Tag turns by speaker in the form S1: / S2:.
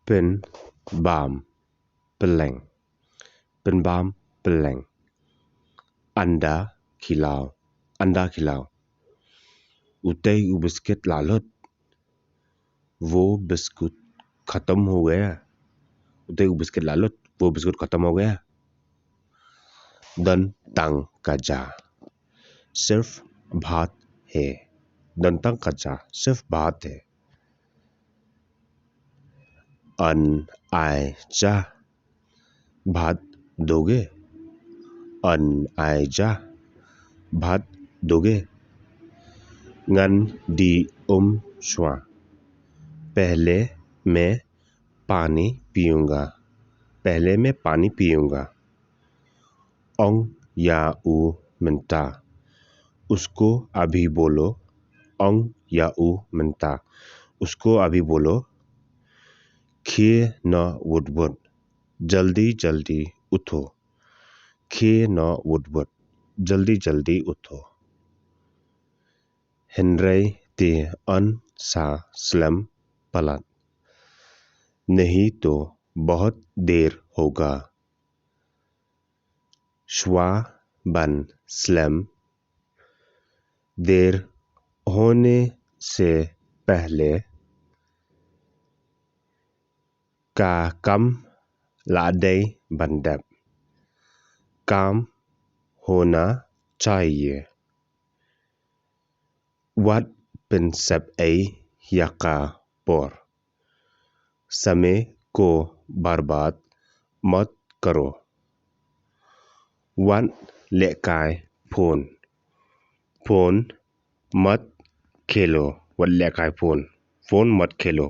S1: เป็นบามเปล่งเป็นบามเปล่งอันดาखिलाओ उतई वो बिस्किट लालत वो बिस्कुट खत्म हो गया उतई वो बिस्किट लालत वो बिस्कुट खत्म हो गया दन तंग का जा सिर्फ भात है दन तंग का जा सिर्फ भात है अन आए जा भात दोगे अन आए जा भात दोगे ngăn đi schwa पहले मैं पानी पीऊंगा ओंग या ऊ मिंता उसको अभी बोलो ओंग या ऊ मिंता उसको अभी बोलो खिए न वुडवुड जल्दी उठो खिए न वुडवुड जल्दी उठो हेनरी ते अन सा स्लम पलट नहीं तो बहुत देर होगा श्वा बन स्लम देर होने से पहले का कम लादे बंदब काम होना चाहिएวัดเป็นसब ऐ यका पर समय को बर्बाद मत करोวัดเละกายफोन मत खेलोวัดเละกายफोन मत खेलो